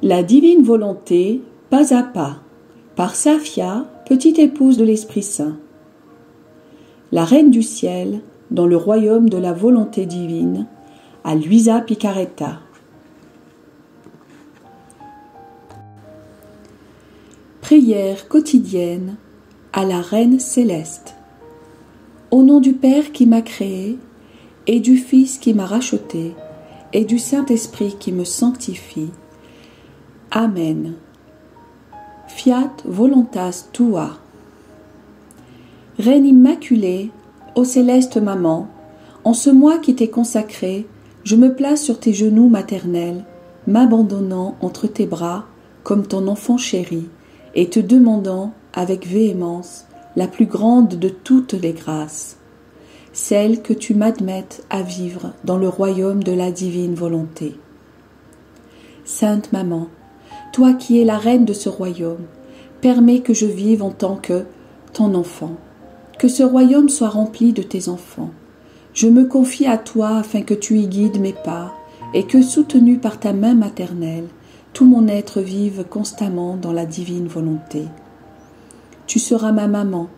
La divine volonté, pas à pas, par Safia, petite épouse de l'Esprit Saint. La Reine du Ciel, dans le royaume de la volonté divine, à Luisa Picaretta. Prière quotidienne à la Reine céleste. Au nom du Père qui m'a créé, et du Fils qui m'a racheté, et du Saint-Esprit qui me sanctifie. Amen. Fiat voluntas tua. Reine immaculée, ô céleste maman, en ce mois qui t'est consacré, je me place sur tes genoux maternels, m'abandonnant entre tes bras comme ton enfant chéri, et te demandant avec véhémence la plus grande de toutes les grâces, celle que tu m'admettes à vivre dans le royaume de la divine volonté. Sainte Maman, toi qui es la reine de ce royaume, permets que je vive en tant que ton enfant, que ce royaume soit rempli de tes enfants. Je me confie à toi afin que tu y guides mes pas et que, soutenu par ta main maternelle, tout mon être vive constamment dans la divine volonté. Tu seras ma maman.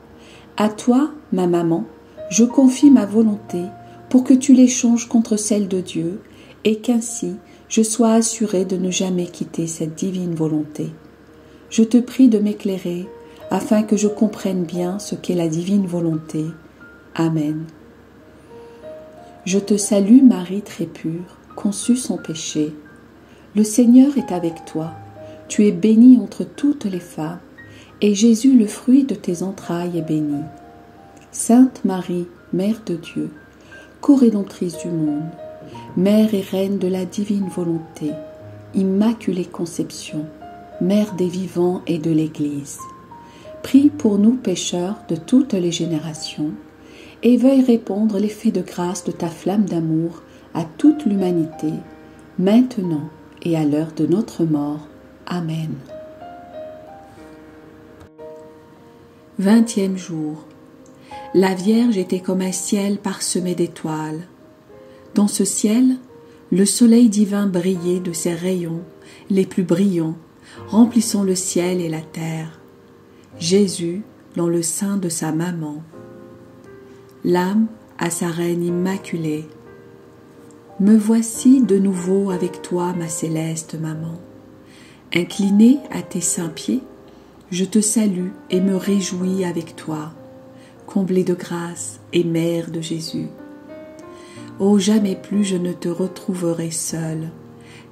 À toi, ma maman, je confie ma volonté pour que tu l'échanges contre celle de Dieu et qu'ainsi je sois assurée de ne jamais quitter cette divine volonté. Je te prie de m'éclairer afin que je comprenne bien ce qu'est la divine volonté. Amen. Je te salue, Marie très pure, conçue sans péché. Le Seigneur est avec toi. Tu es bénie entre toutes les femmes, et Jésus, le fruit de tes entrailles, est béni. Sainte Marie, Mère de Dieu, co-rédemptrice du monde, Mère et Reine de la divine volonté, Immaculée Conception, Mère des vivants et de l'Église, prie pour nous pécheurs de toutes les générations, et veuille répandre l'effet de grâce de ta flamme d'amour à toute l'humanité, maintenant et à l'heure de notre mort. Amen. 20e jour. La Vierge était comme un ciel parsemé d'étoiles. Dans ce ciel, le soleil divin brillait de ses rayons les plus brillants, remplissant le ciel et la terre. Jésus dans le sein de sa maman. L'âme à sa reine immaculée. Me voici de nouveau avec toi, ma céleste maman. Inclinée à tes saints pieds, je te salue et me réjouis avec toi, comblée de grâce et mère de Jésus. Oh, jamais plus je ne te retrouverai seule,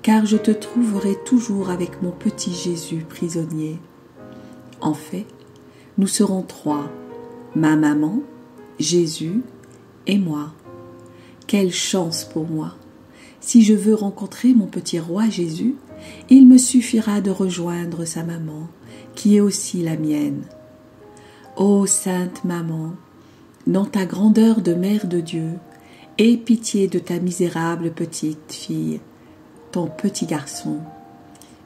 car je te trouverai toujours avec mon petit Jésus prisonnier. En fait, nous serons trois, ma maman, Jésus et moi. Quelle chance pour moi! Si je veux rencontrer mon petit roi Jésus, il me suffira de rejoindre sa maman, qui est aussi la mienne. Ô Sainte Maman, dans ta grandeur de Mère de Dieu, aie pitié de ta misérable petite fille, ton petit garçon.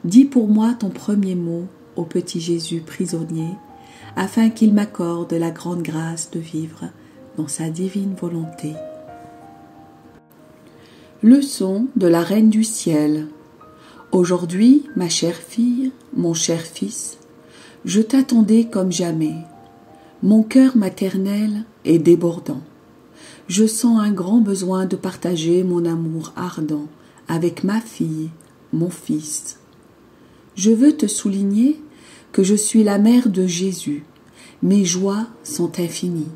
Dis pour moi ton premier mot au petit Jésus prisonnier, afin qu'il m'accorde la grande grâce de vivre dans sa divine volonté. Leçon de la Reine du Ciel. Aujourd'hui, ma chère fille, mon cher fils, je t'attendais comme jamais. Mon cœur maternel est débordant. Je sens un grand besoin de partager mon amour ardent avec ma fille, mon fils. Je veux te souligner que je suis la mère de Jésus. Mes joies sont infinies.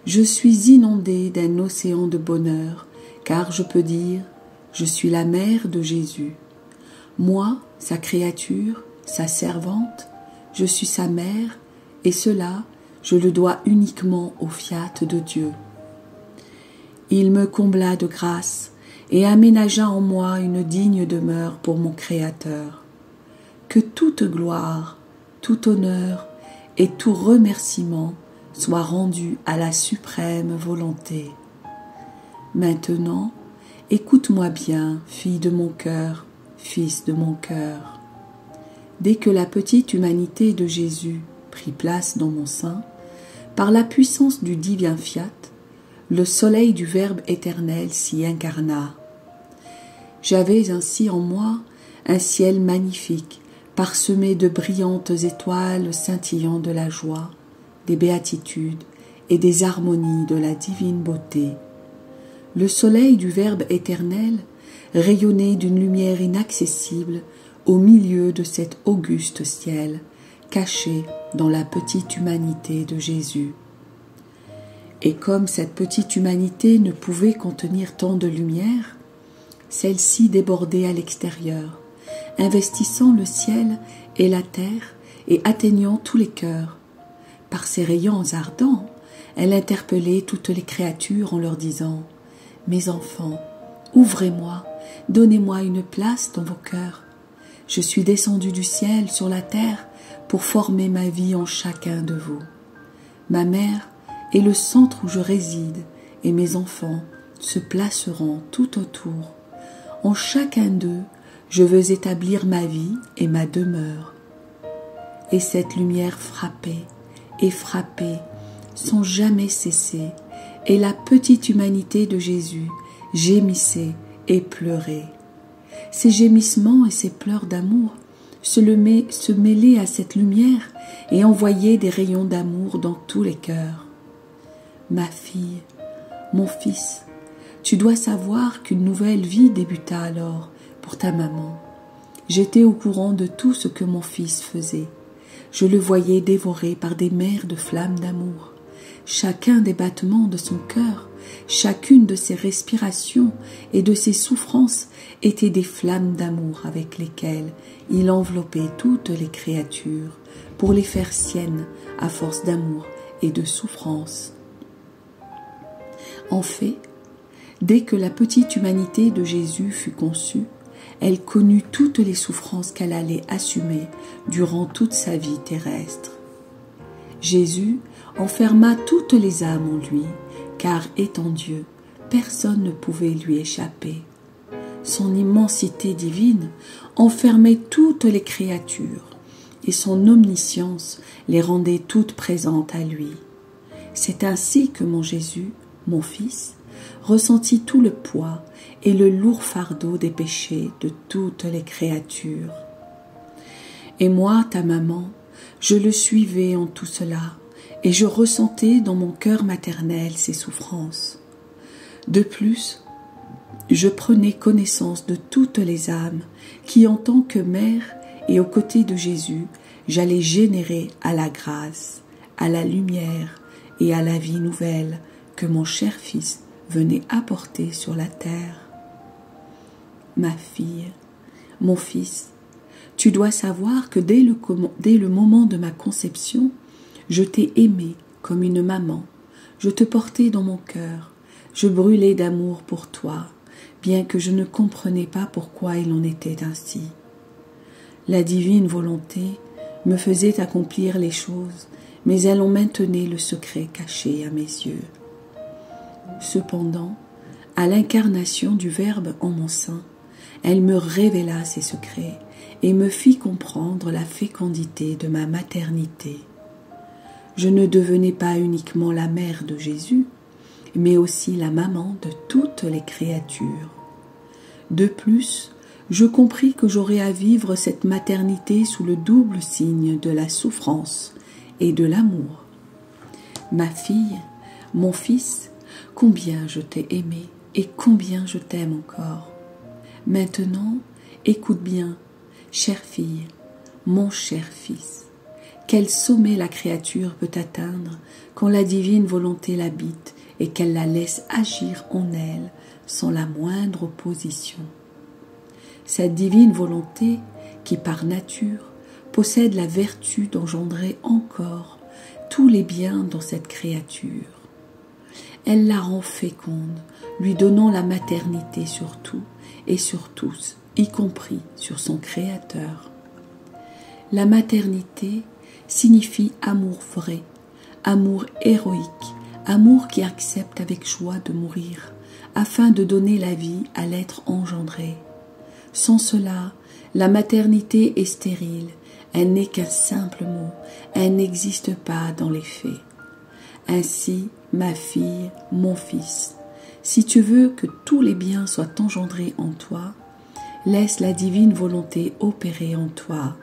Je suis inondée d'un océan de bonheur, car je peux dire, je suis la mère de Jésus. Moi, sa créature, sa servante, je suis sa mère, et cela, je le dois uniquement au fiat de Dieu. Il me combla de grâce et aménagea en moi une digne demeure pour mon Créateur. Que toute gloire, tout honneur et tout remerciement soient rendus à la suprême volonté. Maintenant, écoute-moi bien, fille de mon cœur, fils de mon cœur. Dès que la petite humanité de Jésus prit place dans mon sein, par la puissance du divin fiat, le soleil du Verbe éternel s'y incarna. J'avais ainsi en moi un ciel magnifique, parsemé de brillantes étoiles scintillant de la joie, des béatitudes et des harmonies de la divine beauté. Le soleil du Verbe éternel rayonnait d'une lumière inaccessible au milieu de cet auguste ciel, caché dans la petite humanité de Jésus. Et comme cette petite humanité ne pouvait contenir tant de lumière, celle-ci débordait à l'extérieur, investissant le ciel et la terre et atteignant tous les cœurs. Par ses rayons ardents, elle interpellait toutes les créatures en leur disant « Mes enfants, ouvrez-moi, donnez-moi une place dans vos cœurs. Je suis descendu du ciel sur la terre pour former ma vie en chacun de vous. Ma mère est le centre où je réside et mes enfants se placeront tout autour. En chacun d'eux, je veux établir ma vie et ma demeure. » Et cette lumière frappait et frappait sans jamais cesser, et la petite humanité de Jésus gémissait et pleurait. Ces gémissements et ces pleurs d'amour se mêlaient à cette lumière et envoyaient des rayons d'amour dans tous les cœurs. Ma fille, mon fils, tu dois savoir qu'une nouvelle vie débuta alors pour ta maman. J'étais au courant de tout ce que mon fils faisait. Je le voyais dévoré par des mers de flammes d'amour. Chacun des battements de son cœur, chacune de ses respirations et de ses souffrances étaient des flammes d'amour avec lesquelles il enveloppait toutes les créatures pour les faire siennes à force d'amour et de souffrance. En fait, dès que la petite humanité de Jésus fut conçue, elle connut toutes les souffrances qu'elle allait assumer durant toute sa vie terrestre. Jésus enferma toutes les âmes en lui, car étant Dieu, personne ne pouvait lui échapper. Son immensité divine enfermait toutes les créatures, et son omniscience les rendait toutes présentes à lui. C'est ainsi que mon Jésus, mon Fils, ressentit tout le poids et le lourd fardeau des péchés de toutes les créatures. Et moi, ta maman, je le suivais en tout cela, et je ressentais dans mon cœur maternel ses souffrances. De plus, je prenais connaissance de toutes les âmes qui, en tant que mère et aux côtés de Jésus, j'allais générer à la grâce, à la lumière et à la vie nouvelle que mon cher Fils venait apporter sur la terre. Ma fille, mon fils, tu dois savoir que dès le moment de ma conception, je t'ai aimé comme une maman, je te portais dans mon cœur, je brûlais d'amour pour toi, bien que je ne comprenais pas pourquoi il en était ainsi. La divine volonté me faisait accomplir les choses, mais elle en maintenait le secret caché à mes yeux. Cependant, à l'incarnation du Verbe en mon sein, elle me révéla ses secrets et me fit comprendre la fécondité de ma maternité. Je ne devenais pas uniquement la mère de Jésus, mais aussi la maman de toutes les créatures. De plus, je compris que j'aurais à vivre cette maternité sous le double signe de la souffrance et de l'amour. Ma fille, mon fils, combien je t'ai aimé et combien je t'aime encore. Maintenant, écoute bien, chère fille, mon cher fils, quel sommet la créature peut atteindre quand la divine volonté l'habite et qu'elle la laisse agir en elle sans la moindre opposition. Cette divine volonté, qui par nature possède la vertu d'engendrer encore tous les biens dans cette créature. Elle la rend féconde, lui donnant la maternité sur tout et sur tous, y compris sur son Créateur. La maternité signifie amour vrai, amour héroïque, amour qui accepte avec joie de mourir, afin de donner la vie à l'être engendré. Sans cela, la maternité est stérile, elle n'est qu'un simple mot, elle n'existe pas dans les faits. Ainsi, ma fille, mon fils, si tu veux que tous les biens soient engendrés en toi, Laisse la divine volonté opérer en toi.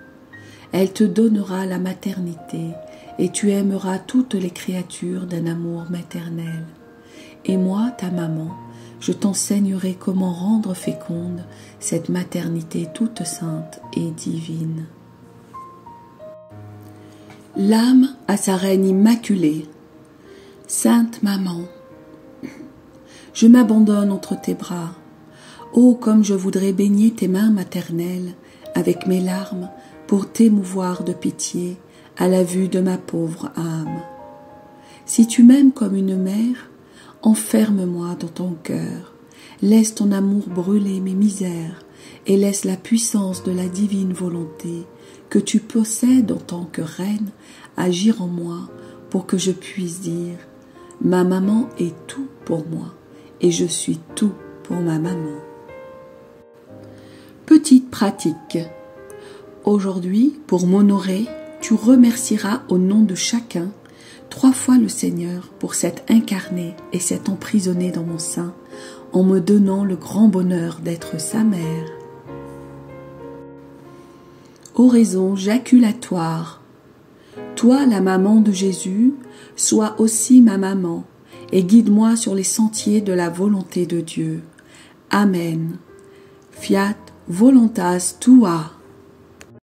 Elle te donnera la maternité et tu aimeras toutes les créatures d'un amour maternel. Et moi, ta maman, je t'enseignerai comment rendre féconde cette maternité toute sainte et divine. L'âme à sa reine immaculée. Sainte Maman, je m'abandonne entre tes bras. Oh, comme je voudrais baigner tes mains maternelles avec mes larmes pour t'émouvoir de pitié à la vue de ma pauvre âme. Si tu m'aimes comme une mère, enferme-moi dans ton cœur, laisse ton amour brûler mes misères et laisse la puissance de la divine volonté que tu possèdes en tant que reine agir en moi pour que je puisse dire « Ma maman est tout pour moi et je suis tout pour ma maman ». Petite pratique. Aujourd'hui, pour m'honorer, tu remercieras au nom de chacun 3 fois le Seigneur pour s'être incarné et s'être emprisonné dans mon sein en me donnant le grand bonheur d'être sa mère. Oraison jaculatoire. Toi, la maman de Jésus, sois aussi ma maman et guide-moi sur les sentiers de la volonté de Dieu. Amen. Fiat voluntas tua.